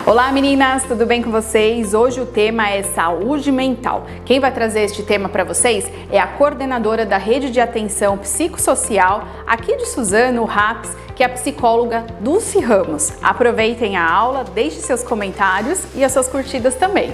Olá meninas, tudo bem com vocês? Hoje o tema é saúde mental. Quem vai trazer este tema para vocês é a coordenadora da Rede de Atenção Psicossocial aqui de Suzano, o RAPS, que é a psicóloga Dulce Ramos. Aproveitem a aula, deixe seus comentários e as suas curtidas também.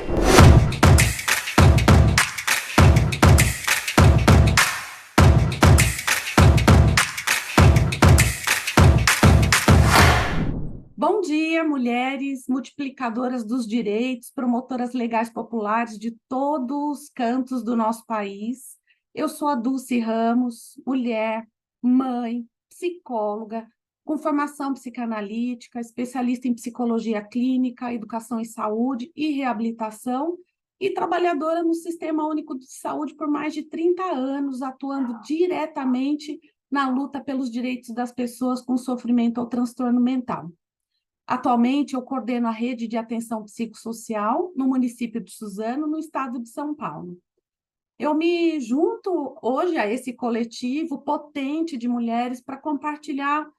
Bom dia, mulheres multiplicadoras dos direitos, promotoras legais populares de todos os cantos do nosso país. Eu sou a Dulce Ramos, mulher, mãe, psicóloga, com formação psicanalítica, especialista em psicologia clínica, educação em saúde e reabilitação, e trabalhadora no Sistema Único de Saúde por mais de 30 anos, atuando diretamente na luta pelos direitos das pessoas com sofrimento ou transtorno mental. Atualmente, eu coordeno a rede de atenção psicossocial no município de Suzano, no estado de São Paulo. Eu me junto hoje a esse coletivo potente de mulheres para compartilhar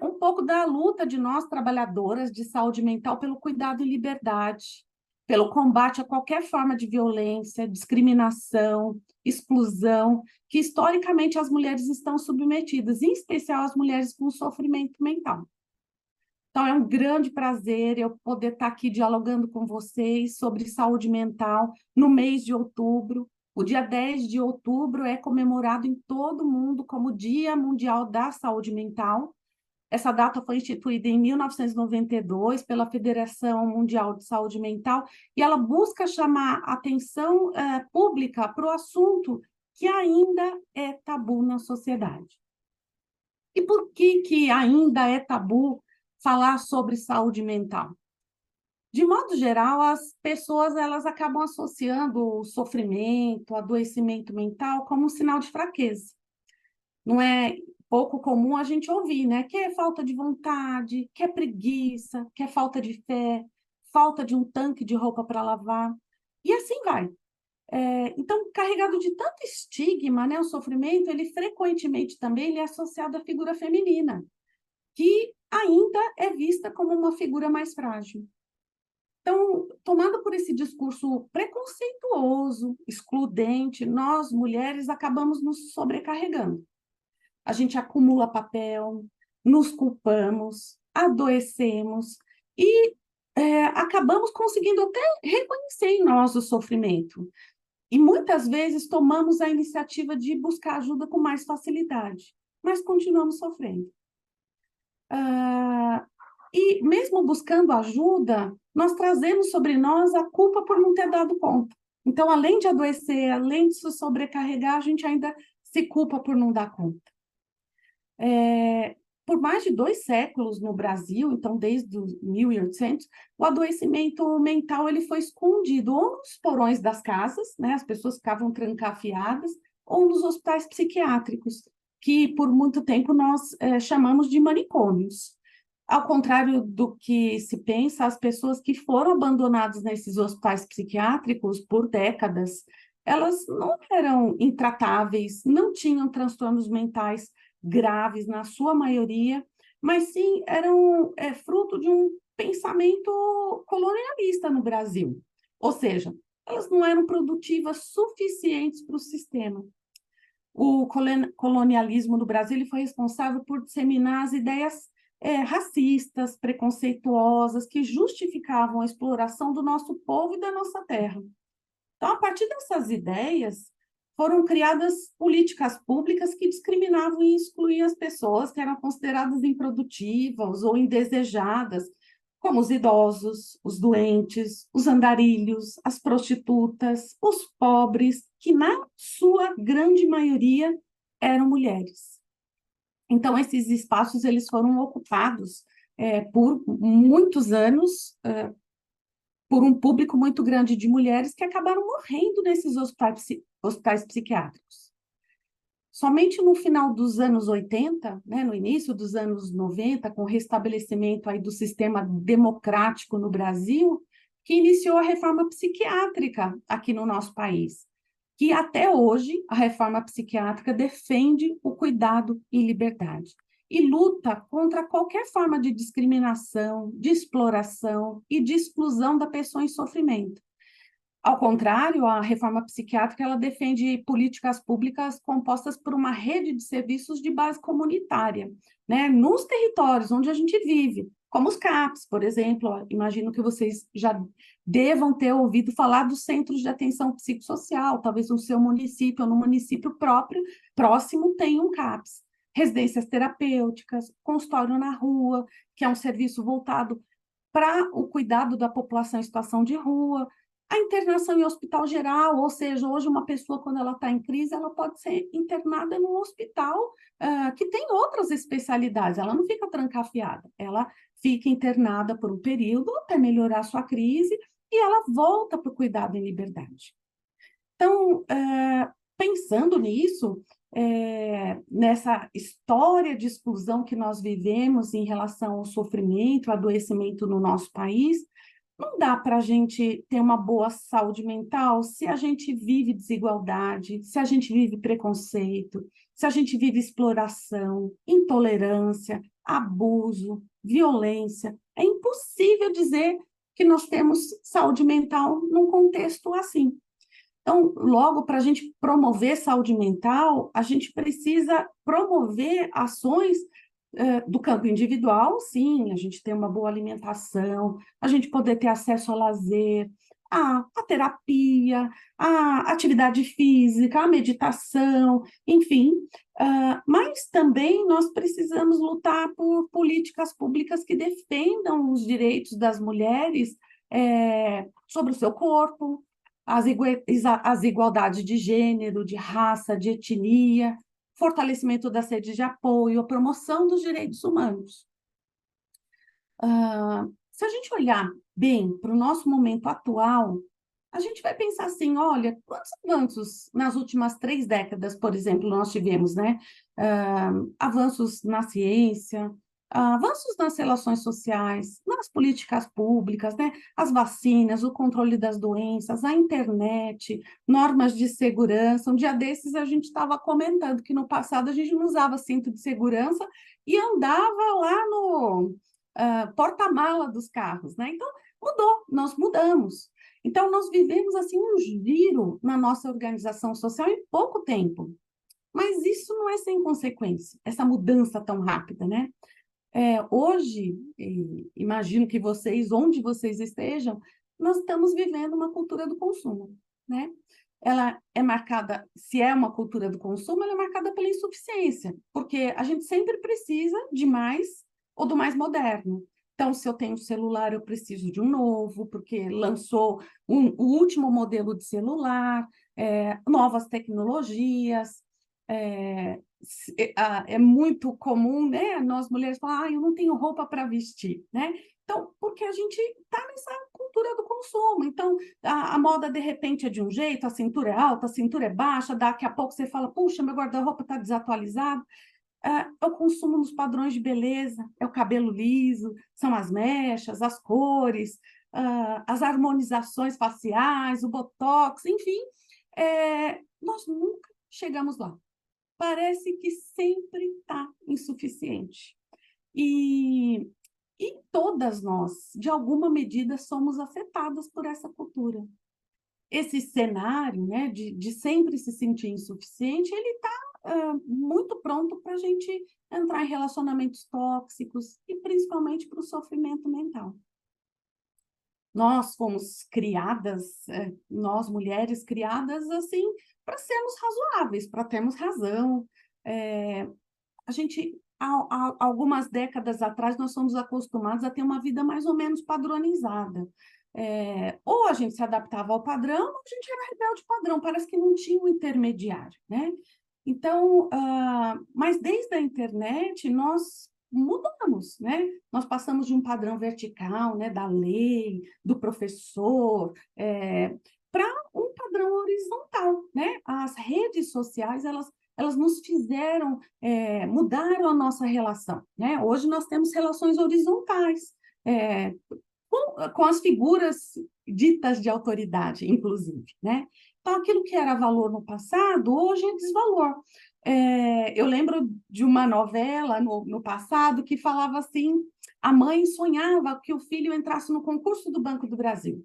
um pouco da luta de nós, trabalhadoras de saúde mental, pelo cuidado e liberdade, pelo combate a qualquer forma de violência, discriminação, exclusão, que historicamente as mulheres estão submetidas, em especial as mulheres com sofrimento mental. Então, é um grande prazer eu poder estar aqui dialogando com vocês sobre saúde mental no mês de outubro. O dia 10 de outubro é comemorado em todo o mundo como Dia Mundial da Saúde Mental. Essa data foi instituída em 1992 pela Federação Mundial de Saúde Mental e ela busca chamar atenção pública para o assunto que ainda é tabu na sociedade. E por que ainda é tabu falar sobre saúde mental? De modo geral, as pessoas elas acabam associando o sofrimento, o adoecimento mental como um sinal de fraqueza. Não é pouco comum a gente ouvir, né? Que é falta de vontade, que é preguiça, que é falta de fé, falta de um tanque de roupa para lavar, e assim vai. Então, carregado de tanto estigma, né? O sofrimento, ele frequentemente também ele é associado à figura feminina, que ainda é vista como uma figura mais frágil. Então, tomado por esse discurso preconceituoso, excludente, nós, mulheres, acabamos nos sobrecarregando. A gente acumula papel, nos culpamos, adoecemos e acabamos conseguindo até reconhecer em nós o sofrimento. E muitas vezes tomamos a iniciativa de buscar ajuda com mais facilidade, mas continuamos sofrendo. E mesmo buscando ajuda, nós trazemos sobre nós a culpa por não ter dado conta. Então, além de adoecer, além de se sobrecarregar, a gente ainda se culpa por não dar conta. Por mais de 2 séculos no Brasil, então desde os 1800, o adoecimento mental ele foi escondido ou nos porões das casas, né, as pessoas ficavam trancafiadas, ou nos hospitais psiquiátricos, que por muito tempo nós chamamos de manicômios. Ao contrário do que se pensa, as pessoas que foram abandonadas nesses hospitais psiquiátricos por décadas, elas não eram intratáveis, não tinham transtornos mentais graves, na sua maioria, mas sim eram fruto de um pensamento colonialista no Brasil. Ou seja, elas não eram produtivas suficientes para o sistema. O colonialismo no Brasil ele foi responsável por disseminar as ideias racistas, preconceituosas, que justificavam a exploração do nosso povo e da nossa terra. Então, a partir dessas ideias, foram criadas políticas públicas que discriminavam e excluíam as pessoas que eram consideradas improdutivas ou indesejadas, como os idosos, os doentes, os andarilhos, as prostitutas, os pobres, que na sua grande maioria eram mulheres. Então, esses espaços eles foram ocupados por muitos anos por um público muito grande de mulheres que acabaram morrendo nesses hospitais psiquiátricos. Somente no final dos anos 80, né, no início dos anos 90, com o restabelecimento aí do sistema democrático no Brasil, que iniciou a reforma psiquiátrica aqui no nosso país, que até hoje a reforma psiquiátrica defende o cuidado e liberdade. e luta contra qualquer forma de discriminação, de exploração e de exclusão da pessoa em sofrimento. Ao contrário, a reforma psiquiátrica ela defende políticas públicas compostas por uma rede de serviços de base comunitária, né, nos territórios onde a gente vive, como os CAPs, por exemplo. Imagino que vocês já devam ter ouvido falar dos centros de atenção psicossocial, talvez no seu município ou no município próprio, próximo, tem um CAPs. Residências terapêuticas, consultório na rua, que é um serviço voltado para o cuidado da população em situação de rua, a internação em hospital geral, ou seja, hoje uma pessoa, quando ela está em crise, ela pode ser internada num hospital que tem outras especialidades, ela não fica trancafiada, ela fica internada por um período até melhorar a sua crise e ela volta para o cuidado em liberdade. Então, pensando nisso, nessa história de exclusão que nós vivemos em relação ao sofrimento, ao adoecimento no nosso país, não dá para a gente ter uma boa saúde mental se a gente vive desigualdade, se a gente vive preconceito, se a gente vive exploração, intolerância, abuso, violência. É impossível dizer que nós temos saúde mental num contexto assim. Então, logo, para a gente promover saúde mental, a gente precisa promover ações do campo individual, sim, a gente ter uma boa alimentação, a gente poder ter acesso ao lazer, à terapia, à atividade física, à meditação, enfim, mas também nós precisamos lutar por políticas públicas que defendam os direitos das mulheres sobre o seu corpo, as igualdades de gênero, de raça, de etnia, fortalecimento das redes de apoio, a promoção dos direitos humanos. Se a gente olhar bem para o nosso momento atual, a gente vai pensar assim, olha, quantos avanços nas últimas 3 décadas, por exemplo, nós tivemos, né? Avanços na ciência, avanços nas relações sociais, nas políticas públicas, né? As vacinas, o controle das doenças, a internet, normas de segurança. Um dia desses a gente estava comentando que no passado a gente não usava cinto de segurança e andava lá no porta-mala dos carros, né? Então, mudou, nós mudamos. Então, nós vivemos assim um giro na nossa organização social em pouco tempo. Mas isso não é sem consequência, essa mudança tão rápida, né? Hoje, imagino que vocês, onde vocês estejam, nós estamos vivendo uma cultura do consumo, né? Ela é marcada, se é uma cultura do consumo, ela é marcada pela insuficiência, porque a gente sempre precisa de mais ou do mais moderno. Então, se eu tenho um celular, eu preciso de um novo, porque lançou o último modelo de celular, novas tecnologias, é muito comum, né? Nós mulheres falam, eu não tenho roupa para vestir, né? Então, porque a gente está nessa cultura do consumo. Então, a moda, de repente, é de um jeito, a cintura é alta, a cintura é baixa, daqui a pouco você fala, puxa, meu guarda-roupa está desatualizado. É o consumo nos padrões de beleza, é o cabelo liso, são as mechas, as cores, as harmonizações faciais, o botox, enfim, nós nunca chegamos lá. Parece que sempre está insuficiente. E todas nós, de alguma medida, somos afetadas por essa cultura. Esse cenário, né, de sempre se sentir insuficiente, ele está muito pronto para a gente entrar em relacionamentos tóxicos e principalmente para o sofrimento mental. Nós fomos criadas, nós mulheres criadas assim, para sermos razoáveis, para termos razão. A gente, há algumas décadas atrás, nós fomos acostumados a ter uma vida mais ou menos padronizada. Ou a gente se adaptava ao padrão, ou a gente era rebelde padrão, parece que não tinha um intermediário, né? Então, mas desde a internet, nós mudamos, né? Nós passamos de um padrão vertical, né, da lei, do professor, para um padrão horizontal, né? As redes sociais, elas nos fizeram, mudaram a nossa relação, né? Hoje nós temos relações horizontais, com as figuras ditas de autoridade, inclusive, né? Então, aquilo que era valor no passado, hoje é desvalor. Eu lembro de uma novela no passado que falava assim, a mãe sonhava que o filho entrasse no concurso do Banco do Brasil.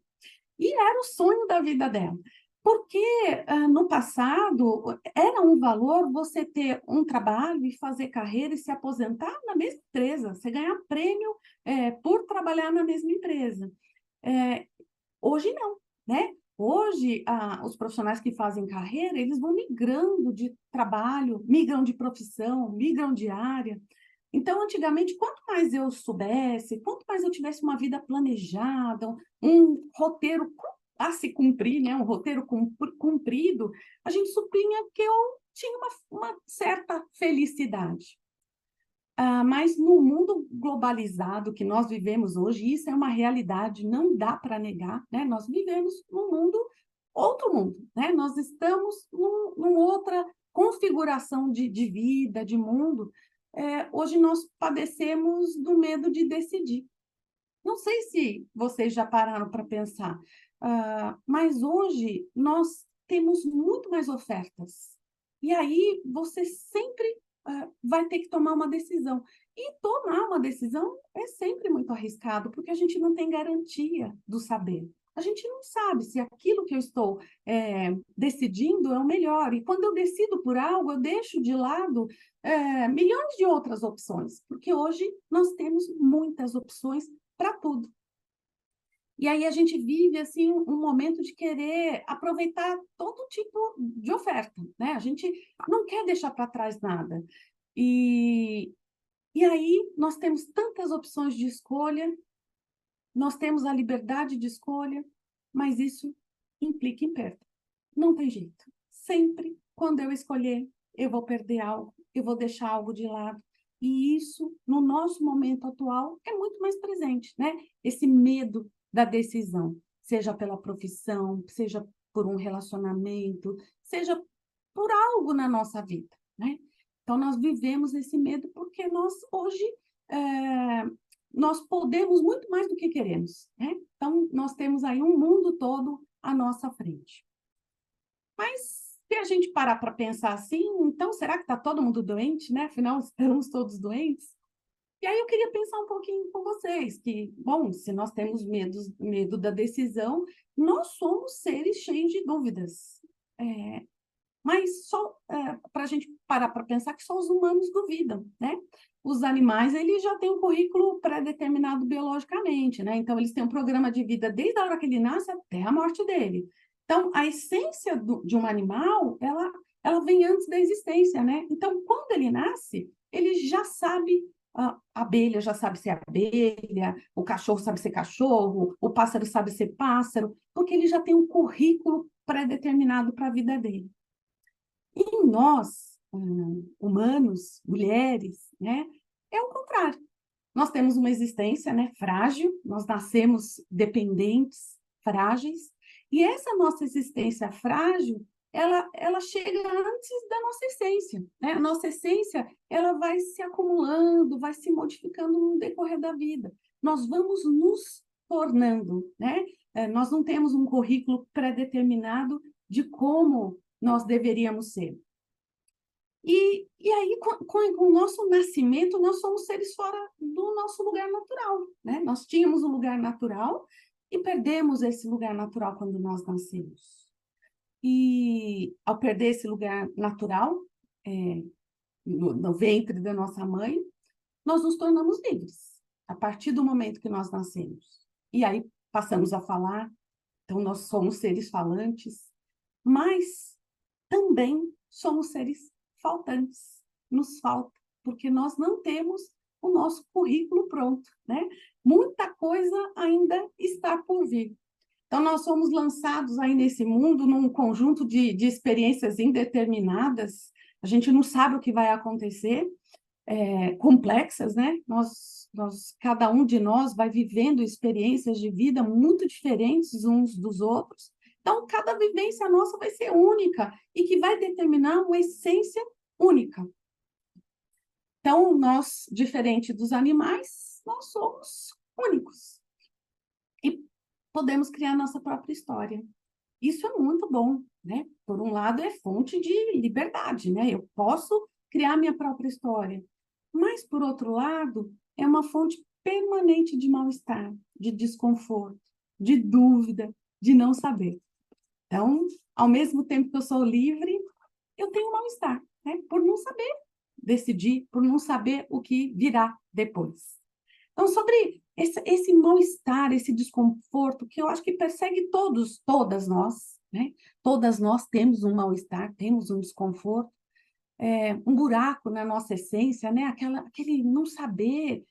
E era o sonho da vida dela. Porque no passado era um valor você ter um trabalho e fazer carreira e se aposentar na mesma empresa, você ganhar prêmio por trabalhar na mesma empresa. Hoje não, né? Hoje, os profissionais que fazem carreira, eles vão migrando de trabalho, migram de profissão, migram de área. Então, antigamente, quanto mais eu soubesse, quanto mais eu tivesse uma vida planejada, um roteiro a se cumprir, né? Um roteiro cumprido, a gente supunha que eu tinha uma certa felicidade. Mas no mundo globalizado que nós vivemos hoje, isso é uma realidade, não dá para negar, né? Nós vivemos num mundo, outro mundo, né? Nós estamos numa outra configuração de vida, de mundo. Hoje nós padecemos do medo de decidir. Não sei se vocês já pararam para pensar, mas hoje nós temos muito mais ofertas. E aí você sempre vai ter que tomar uma decisão. E tomar uma decisão é sempre muito arriscado, porque a gente não tem garantia do saber. A gente não sabe se aquilo que eu estou decidindo é o melhor. E quando eu decido por algo, eu deixo de lado milhões de outras opções, porque hoje nós temos muitas opções para tudo. E aí a gente vive assim um momento de querer aproveitar todo tipo de oferta, né? A gente não quer deixar para trás nada. E aí nós temos tantas opções de escolha, nós temos a liberdade de escolha, mas isso implica em perda. Não tem jeito. Sempre, quando eu escolher, eu vou perder algo, eu vou deixar algo de lado. E isso, no nosso momento atual, é muito mais presente, né? Esse medo da decisão, seja pela profissão, seja por um relacionamento, seja por algo na nossa vida, né? Então, nós vivemos esse medo porque nós, hoje, nós podemos muito mais do que queremos, né? Então, nós temos aí um mundo todo à nossa frente. Mas, se a gente parar para pensar assim, então, será que está todo mundo doente, né? Afinal, estamos todos doentes? E aí eu queria pensar um pouquinho com vocês, que, bom, se nós temos medo da decisão, nós somos seres cheios de dúvidas. Mas só para a gente parar para pensar que só os humanos duvidam, né? Os animais, eles já têm um currículo pré-determinado biologicamente, né? Então, eles têm um programa de vida desde a hora que ele nasce até a morte dele. Então, a essência de um animal, ela vem antes da existência, né? Então, quando ele nasce, ele já sabe, a abelha já sabe ser abelha, o cachorro sabe ser cachorro, o pássaro sabe ser pássaro, porque ele já tem um currículo pré-determinado para a vida dele. E nós, humanos, mulheres, né, é o contrário. Nós temos uma existência, né, frágil, nós nascemos dependentes, frágeis, e essa nossa existência frágil, ela chega antes da nossa essência, né? A nossa essência, ela vai se acumulando, vai se modificando no decorrer da vida. Nós vamos nos tornando, né? Nós não temos um currículo pré-determinado de como nós deveríamos ser. E aí, com o nosso nascimento, nós somos seres fora do nosso lugar natural, né? Nós tínhamos um lugar natural e perdemos esse lugar natural quando nós nascemos. E ao perder esse lugar natural, no ventre da nossa mãe, nós nos tornamos livres, a partir do momento que nós nascemos. E aí passamos a falar, então nós somos seres falantes, mas também somos seres faltantes, nos falta, porque nós não temos o nosso currículo pronto, né? Muita coisa ainda está por vir. Então, nós somos lançados aí nesse mundo num conjunto de experiências indeterminadas, a gente não sabe o que vai acontecer, complexas, né? Cada um de nós vai vivendo experiências de vida muito diferentes uns dos outros. Então, cada vivência nossa vai ser única e que vai determinar uma essência única. Então, nós, diferente dos animais, nós somos únicos. E podemos criar nossa própria história. Isso é muito bom, né? Por um lado, é fonte de liberdade, né? Eu posso criar minha própria história. Mas, por outro lado, é uma fonte permanente de mal-estar, de desconforto, de dúvida, de não saber. Então, ao mesmo tempo que eu sou livre, eu tenho mal-estar, né? Por não saber decidir, por não saber o que virá depois. Então, sobre esse mal-estar, esse desconforto, que eu acho que persegue todos, todas nós, né? Todas nós temos um mal-estar, temos um desconforto, um buraco na nossa essência, né? Aquele não saber.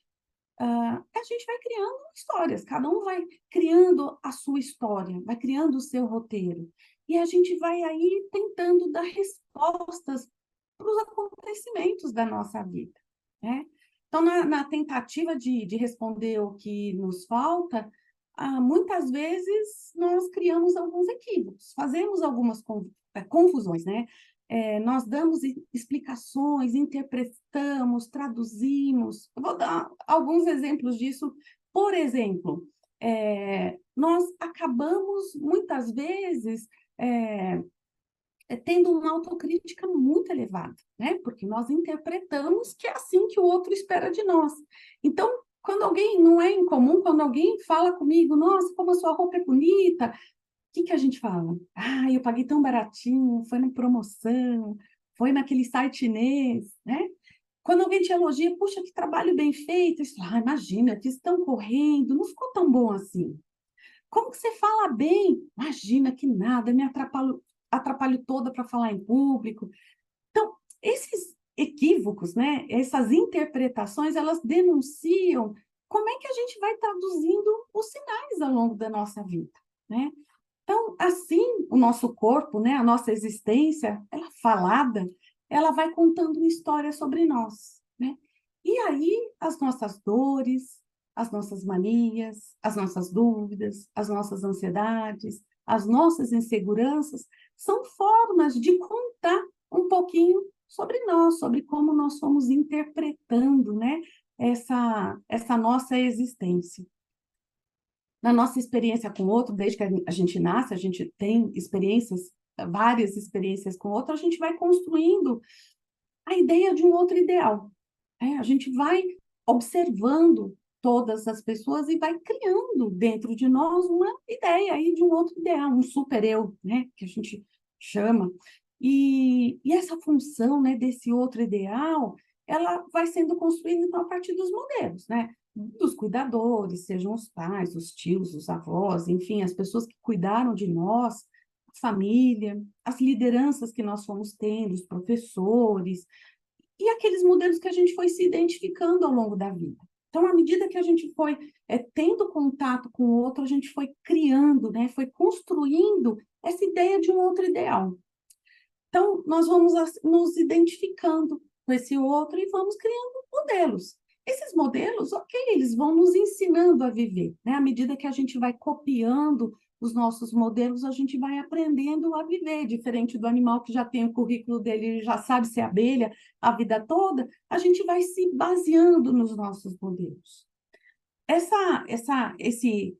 A gente vai criando histórias, cada um vai criando a sua história, vai criando o seu roteiro. E a gente vai aí tentando dar respostas para os acontecimentos da nossa vida, né? Então, na tentativa de responder o que nos falta, muitas vezes nós criamos alguns equívocos, fazemos algumas confusões, né? Nós damos explicações, interpretamos, traduzimos. Eu vou dar alguns exemplos disso. Por exemplo, nós acabamos, muitas vezes, é, tendo uma autocrítica muito elevada, né? Porque nós interpretamos que é assim que o outro espera de nós. Então, quando alguém, não é incomum, quando alguém fala comigo, nossa, como a sua roupa é bonita, o que a gente fala? Ah, eu paguei tão baratinho, foi na promoção, foi naquele site chinês, né? Quando alguém te elogia, puxa, que trabalho bem feito, você fala, imagina, fiz tão correndo, não ficou tão bom assim. Como que você fala bem? Imagina que nada, me atrapalho toda para falar em público. Então, esses equívocos, né, essas interpretações, elas denunciam como é que a gente vai traduzindo os sinais ao longo da nossa vida, né? Então, assim, o nosso corpo, né, a nossa existência, ela falada, ela vai contando uma história sobre nós, né? E aí, as nossas dores, as nossas manias, as nossas dúvidas, as nossas ansiedades, as nossas inseguranças, são formas de contar um pouquinho sobre nós, sobre como nós fomos interpretando, né, essa nossa existência. Na nossa experiência com o outro, desde que a gente nasce, a gente tem experiências, várias experiências com o outro, a gente vai construindo a ideia de um outro ideal. A gente vai observando todas as pessoas e vai criando dentro de nós uma ideia aí de um outro ideal, um super-eu, né, que a gente chama. E essa função, né, desse outro ideal, ela vai sendo construída então, a partir dos modelos, né? Dos cuidadores, sejam os pais, os tios, os avós, enfim, as pessoas que cuidaram de nós, a família, as lideranças que nós fomos tendo, os professores, e aqueles modelos que a gente foi se identificando ao longo da vida. Então, à medida que a gente foi tendo contato com o outro, a gente foi criando, né, foi construindo essa ideia de um outro ideal. Então, nós vamos nos identificando com esse outro e vamos criando modelos. Esses modelos, ok, eles vão nos ensinando a viver, né? À medida que a gente vai copiando os nossos modelos, a gente vai aprendendo a viver, diferente do animal que já tem o currículo dele, ele já sabe ser abelha a vida toda, a gente vai se baseando nos nossos modelos. Esse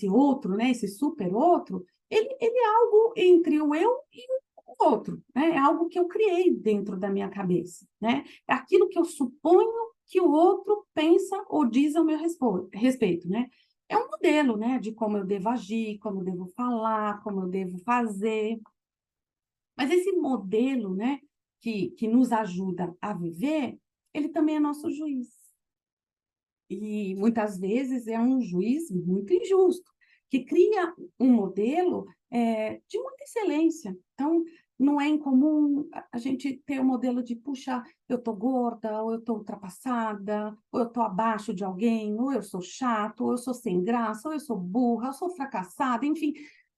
outro, né, esse super outro, ele é algo entre o eu e o outro, né? É algo que eu criei dentro da minha cabeça, né? É aquilo que eu suponho que o outro pensa ou diz ao meu respeito, né? É um modelo, né, de como eu devo agir, como eu devo falar, como eu devo fazer. Mas esse modelo, né, que nos ajuda a viver, ele também é nosso juiz. E muitas vezes é um juiz muito injusto, que cria um modelo de muita excelência. Então, não é incomum a gente ter o modelo de, puxa, eu estou gorda, ou eu estou ultrapassada, ou eu estou abaixo de alguém, ou eu sou chato, ou eu sou sem graça, ou eu sou burra, ou eu sou fracassada, enfim.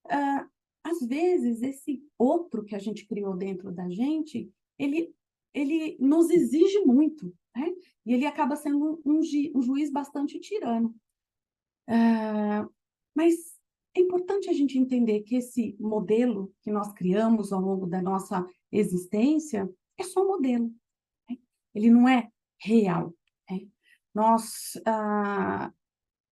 Uh, Às vezes, esse outro que a gente criou dentro da gente, ele nos exige muito, né? E ele acaba sendo um juiz bastante tirano. Mas é importante a gente entender que esse modelo que nós criamos ao longo da nossa existência é só um modelo, né? Ele não é real, né? Nós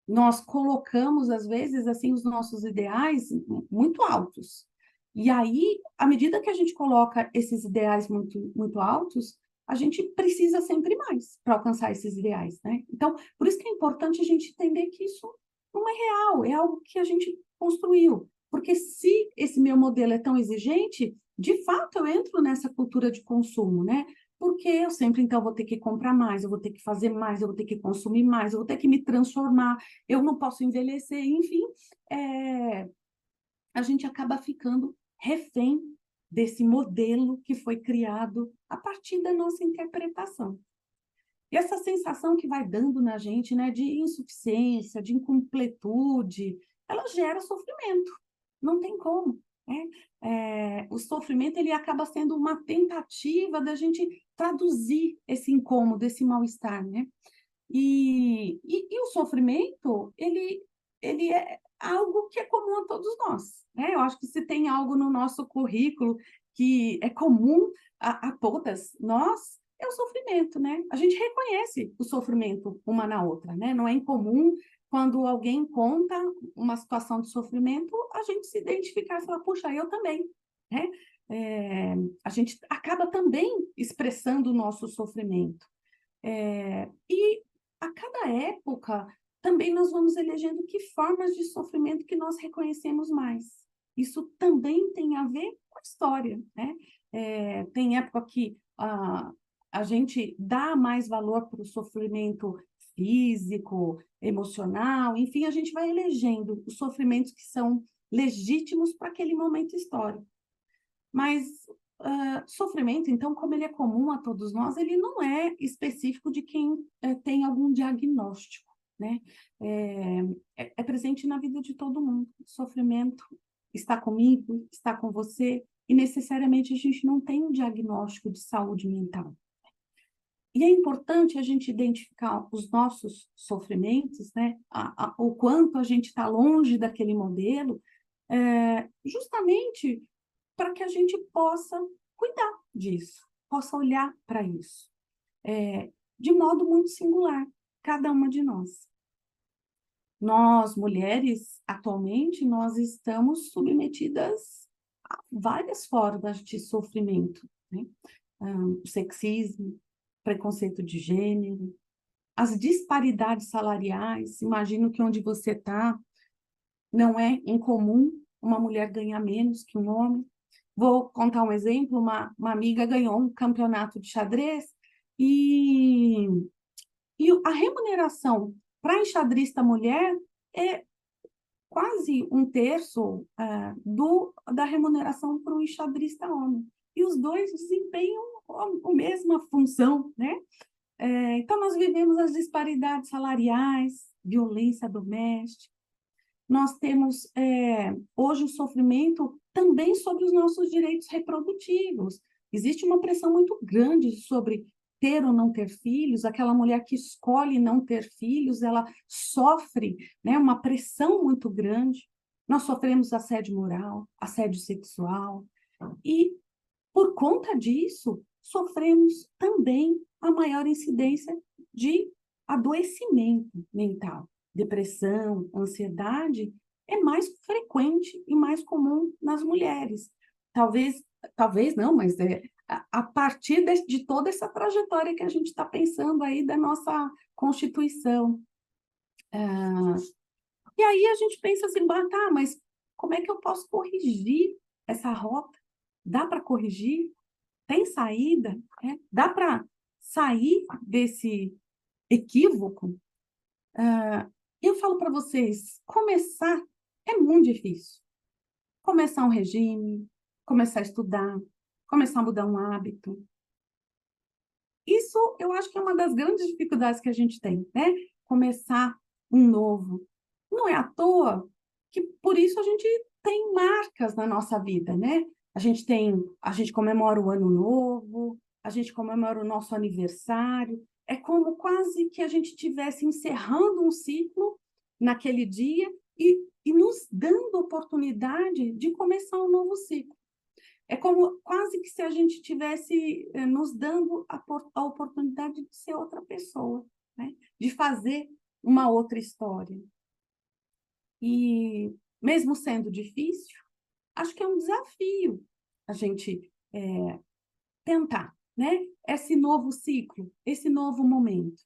nós colocamos, às vezes, assim, os nossos ideais muito altos. E aí, à medida que a gente coloca esses ideais muito altos, a gente precisa sempre mais para alcançar esses ideais, né? Então, por isso que é importante a gente entender que isso não é real, é algo que a gente construiu. Porque se esse meu modelo é tão exigente, de fato eu entro nessa cultura de consumo, né? Porque eu sempre, então, vou ter que comprar mais, eu vou ter que fazer mais, eu vou ter que consumir mais, eu vou ter que me transformar, eu não posso envelhecer, enfim, a gente acaba ficando refém desse modelo que foi criado a partir da nossa interpretação. E essa sensação que vai dando na gente, né, de insuficiência, de incompletude, ela gera sofrimento, não tem como, né? O sofrimento ele acaba sendo uma tentativa da gente traduzir esse incômodo, esse mal-estar, né? E o sofrimento, ele é algo que é comum a todos nós, né? Eu acho que se tem algo no nosso currículo que é comum a todas nós, é o sofrimento, né? A gente reconhece o sofrimento uma na outra, né? Não é incomum quando alguém conta uma situação de sofrimento, a gente se identificar e falar, puxa, eu também, né? A gente acaba também expressando o nosso sofrimento. E a cada época, também nós vamos elegendo que formas de sofrimento que nós reconhecemos mais. Isso também tem a ver com a história, né? Tem época que a gente dá mais valor para o sofrimento físico, emocional, enfim, a gente vai elegendo os sofrimentos que são legítimos para aquele momento histórico. Mas sofrimento, então, como ele é comum a todos nós, ele não é específico de quem tem algum diagnóstico, né? É presente na vida de todo mundo. O sofrimento está comigo, está com você, e necessariamente a gente não tem um diagnóstico de saúde mental. E é importante a gente identificar os nossos sofrimentos, né? O quanto a gente está longe daquele modelo, justamente para que a gente possa cuidar disso, possa olhar para isso, de modo muito singular, cada uma de nós. Nós, mulheres, atualmente, nós estamos submetidas a várias formas de sofrimento, né? O sexismo, preconceito de gênero, as disparidades salariais. Imagino que onde você está, não é incomum uma mulher ganhar menos que um homem. Vou contar um exemplo, uma amiga ganhou um campeonato de xadrez e, e a remuneração para a enxadrista mulher é quase um terço da remuneração para o enxadrista homem. E os dois desempenham a mesma função, né? Então, nós vivemos as disparidades salariais, violência doméstica. Nós temos, hoje, o sofrimento também sobre os nossos direitos reprodutivos. Existe uma pressão muito grande sobre ter ou não ter filhos. Aquela mulher que escolhe não ter filhos, ela sofre, né, uma pressão muito grande. Nós sofremos assédio moral, assédio sexual. E, por conta disso, sofremos também a maior incidência de adoecimento mental. Depressão, ansiedade, é mais frequente e mais comum nas mulheres. Talvez não, mas a partir de toda essa trajetória que a gente está pensando aí da nossa Constituição. E aí a gente pensa assim, tá, mas como é que eu posso corrigir essa rota? Dá para corrigir? Tem saída? Dá para sair desse equívoco? Eu falo para vocês, começar é muito difícil. Começar um regime, começar a estudar, começar a mudar um hábito. Isso eu acho que é uma das grandes dificuldades que a gente tem, né? Começar um novo. Não é à toa que por isso a gente tem marcas na nossa vida, né? A gente comemora o ano novo, a gente comemora o nosso aniversário. É como quase que a gente estivesse encerrando um ciclo naquele dia e nos dando oportunidade de começar um novo ciclo. É como quase que se a gente estivesse nos dando a oportunidade de ser outra pessoa, né? De fazer uma outra história. E mesmo sendo difícil, acho que é um desafio a gente tentar, né? Esse novo ciclo, esse novo momento.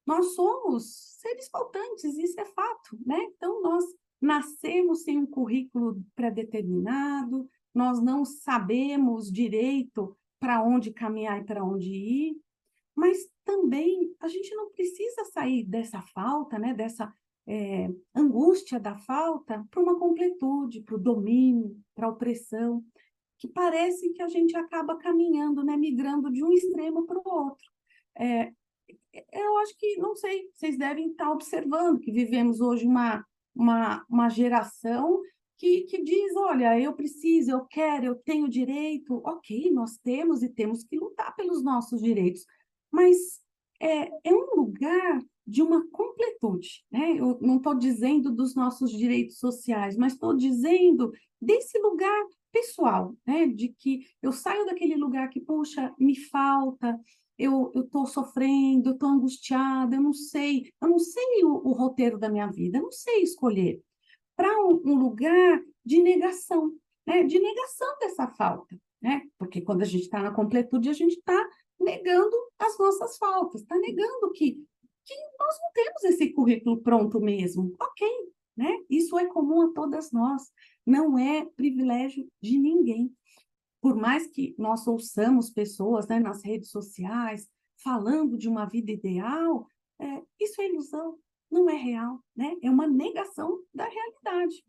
Nós somos seres faltantes, isso é fato, né? Então, nós nascemos sem um currículo pré-determinado, nós não sabemos direito para onde caminhar e para onde ir, mas também a gente não precisa sair dessa falta, né? Dessa angústia da falta para uma completude, para o domínio, para a opressão, que parece que a gente acaba caminhando, né? Migrando de um extremo para o outro. É, eu acho que, não sei, vocês devem estar observando que vivemos hoje uma geração que diz, olha, eu preciso, eu quero, eu tenho direito. Ok, nós temos e temos que lutar pelos nossos direitos, mas é um lugar de uma completude, né? Eu não estou dizendo dos nossos direitos sociais, mas estou dizendo desse lugar pessoal, né? De que eu saio daquele lugar que, puxa, me falta, eu estou sofrendo, estou angustiada, eu não sei o roteiro da minha vida, eu não sei escolher, para um lugar de negação, né? De negação dessa falta, né? Porque quando a gente está na completude, a gente está negando as nossas faltas, está negando que nós não temos esse currículo pronto mesmo. Ok, né? Isso é comum a todas nós, não é privilégio de ninguém. Por mais que nós ouçamos pessoas, né, nas redes sociais falando de uma vida ideal, isso é ilusão, não é real, né? É uma negação da realidade.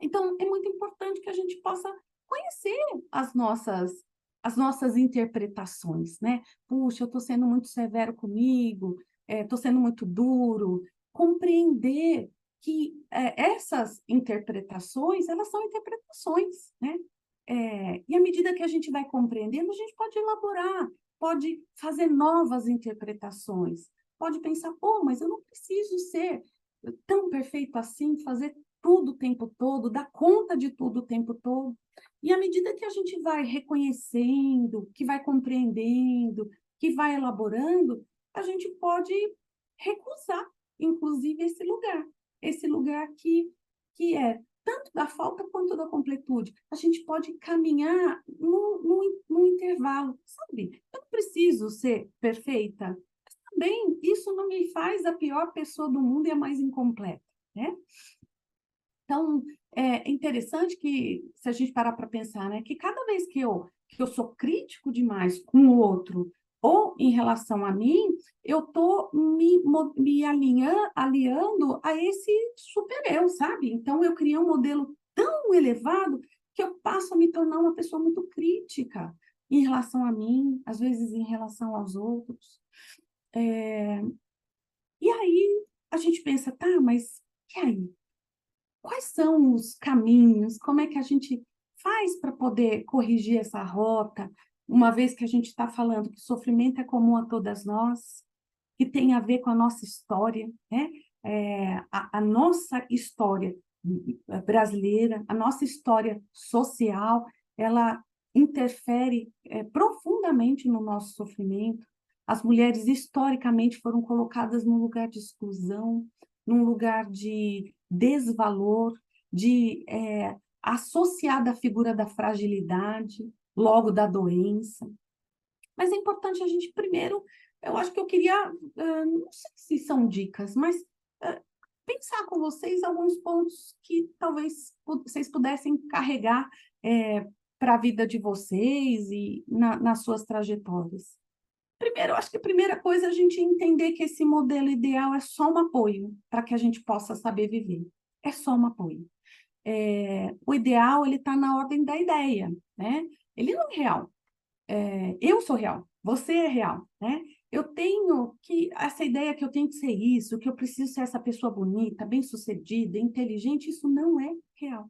Então, é muito importante que a gente possa conhecer as nossas interpretações, né? Puxa, eu estou sendo muito severo comigo, estou sendo muito duro. Compreender que essas interpretações, elas são interpretações, né? E à medida que a gente vai compreendendo, a gente pode elaborar, pode fazer novas interpretações, pode pensar, pô, mas eu não preciso ser tão perfeito assim, fazer tudo o tempo todo, dar conta de tudo o tempo todo. E à medida que a gente vai reconhecendo, que vai compreendendo, que vai elaborando, a gente pode recusar, inclusive, esse lugar que é tanto da falta quanto da completude. A gente pode caminhar num intervalo, sabe? Eu não preciso ser perfeita, mas também isso não me faz a pior pessoa do mundo e a mais incompleta, né? Então, é interessante que, se a gente parar para pensar, né, que cada vez que eu sou crítico demais com o outro ou em relação a mim, eu estou me aliando a esse super-eu, sabe? Então, eu criei um modelo tão elevado que eu passo a me tornar uma pessoa muito crítica em relação a mim, às vezes em relação aos outros. E aí, a gente pensa, tá, mas e aí? Quais são os caminhos? Como é que a gente faz para poder corrigir essa rota, uma vez que a gente está falando que o sofrimento é comum a todas nós, que tem a ver com a nossa história, né? A nossa história brasileira, a nossa história social, ela interfere profundamente no nosso sofrimento. As mulheres, historicamente, foram colocadas num lugar de exclusão, num lugar de desvalor, associada à figura da fragilidade, logo da doença. Mas é importante a gente, primeiro, eu acho que eu queria, não sei se são dicas, mas pensar com vocês alguns pontos que talvez vocês pudessem carregar para a vida de vocês e nas suas trajetórias. Primeiro, eu acho que a primeira coisa é a gente entender que esse modelo ideal é só um apoio para que a gente possa saber viver. É só um apoio. O ideal, ele está na ordem da ideia, né? Ele não é real. Eu sou real, você é real, né? Eu tenho que, essa ideia que eu tenho que ser isso, que eu preciso ser essa pessoa bonita, bem-sucedida, inteligente, isso não é real.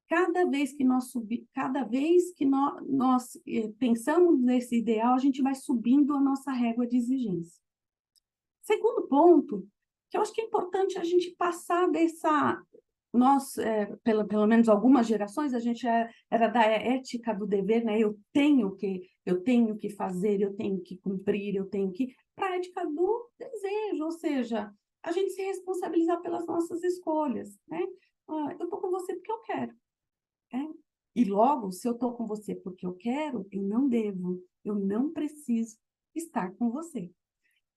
Cada vez que nós pensamos nesse ideal, a gente vai subindo a nossa régua de exigência. Segundo ponto, que eu acho que é importante a gente passar dessa... Nós, pelo menos algumas gerações, a gente era da ética do dever, né? Eu tenho que fazer, eu tenho que cumprir, eu tenho que... Para a ética do desejo, ou seja, a gente se responsabilizar pelas nossas escolhas, né? Eu estou com você porque eu quero, né? E logo, se eu estou com você porque eu quero, eu não devo, eu não preciso estar com você.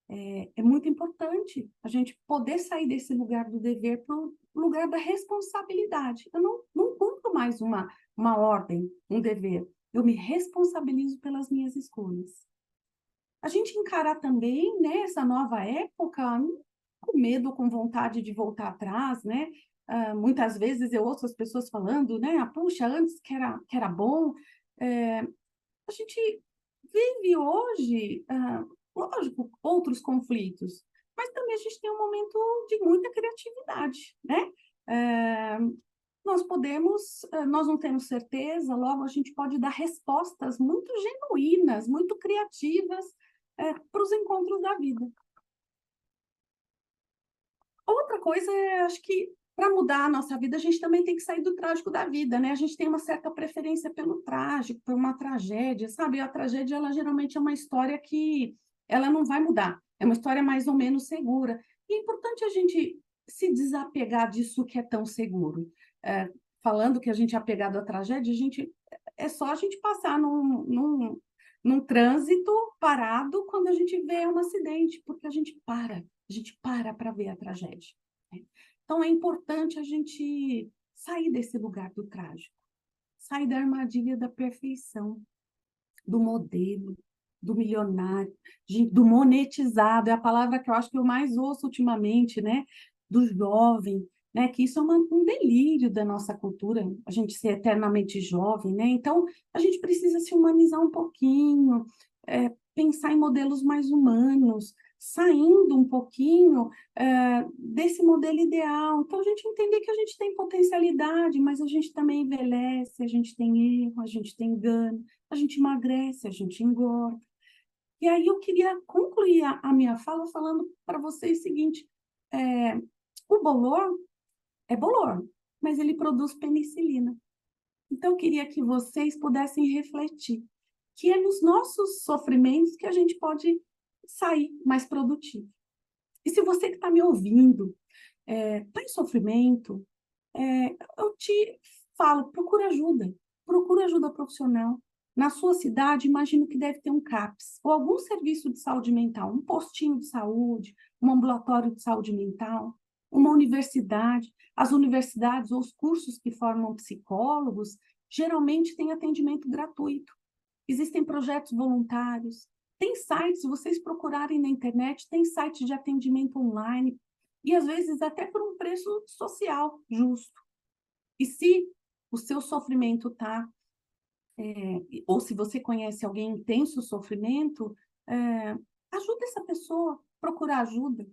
É muito importante a gente poder sair desse lugar do dever para o lugar da responsabilidade. Eu não cumpro mais uma ordem, um dever. Eu me responsabilizo pelas minhas escolhas. A gente encarar também, né, essa nova época com medo, com vontade de voltar atrás, né? Muitas vezes eu ouço as pessoas falando, né? Puxa, antes que era bom. A gente vive hoje, lógico, outros conflitos, mas também a gente tem um momento de muita criatividade, né? É, nós não temos certeza, logo a gente pode dar respostas muito genuínas, muito criativas, para os encontros da vida. Outra coisa é, acho que para mudar a nossa vida, a gente também tem que sair do trágico da vida, né? A gente tem uma certa preferência pelo trágico, por uma tragédia, sabe? A tragédia, ela geralmente é uma história que ela não vai mudar, é uma história mais ou menos segura. E é importante a gente se desapegar disso que é tão seguro. Falando que a gente é apegado à tragédia, é só a gente passar num trânsito parado quando a gente vê um acidente, porque a gente para ver a tragédia, né? Então, é importante a gente sair desse lugar do trágico, sair da armadilha da perfeição, do modelo, do milionário, do monetizado, é a palavra que eu acho que eu mais ouço ultimamente, né? Do jovem, né? Que isso é um delírio da nossa cultura, a gente ser eternamente jovem, né? Então, a gente precisa se humanizar um pouquinho, pensar em modelos mais humanos, saindo um pouquinho desse modelo ideal. Então, a gente entender que a gente tem potencialidade, mas a gente também envelhece, a gente tem erro, a gente tem engano, a gente emagrece, a gente engorda. E aí eu queria concluir a minha fala falando para vocês o seguinte, o bolor é bolor, mas ele produz penicilina. Então, eu queria que vocês pudessem refletir que é nos nossos sofrimentos que a gente pode sair mais produtivo. E se você que está me ouvindo está em sofrimento, eu te falo, procura ajuda profissional. Na sua cidade, imagino que deve ter um CAPS, ou algum serviço de saúde mental, um postinho de saúde, um ambulatório de saúde mental, uma universidade. As universidades ou os cursos que formam psicólogos, geralmente têm atendimento gratuito. Existem projetos voluntários, tem sites, se vocês procurarem na internet, tem sites de atendimento online, e às vezes até por um preço social justo. E se o seu sofrimento está, ou se você conhece alguém que tem seu sofrimento, ajuda essa pessoa, procura ajuda.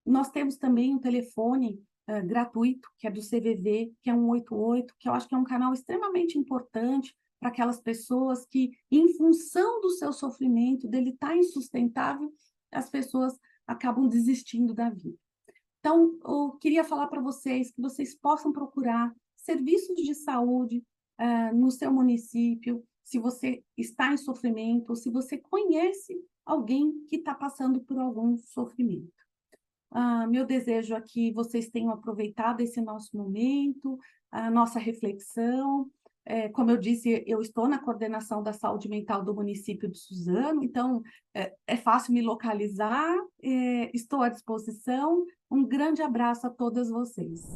Nós temos também um telefone gratuito, que é do CVV, que é 188, que eu acho que é um canal extremamente importante para aquelas pessoas que, em função do seu sofrimento, dele estar insustentável, as pessoas acabam desistindo da vida. Então, eu queria falar para vocês que vocês possam procurar serviços de saúde no seu município, se você está em sofrimento, ou se você conhece alguém que está passando por algum sofrimento. Meu desejo é que vocês tenham aproveitado esse nosso momento, a nossa reflexão. Como eu disse, eu estou na coordenação da saúde mental do município de Suzano, então é fácil me localizar, estou à disposição. Um grande abraço a todas vocês.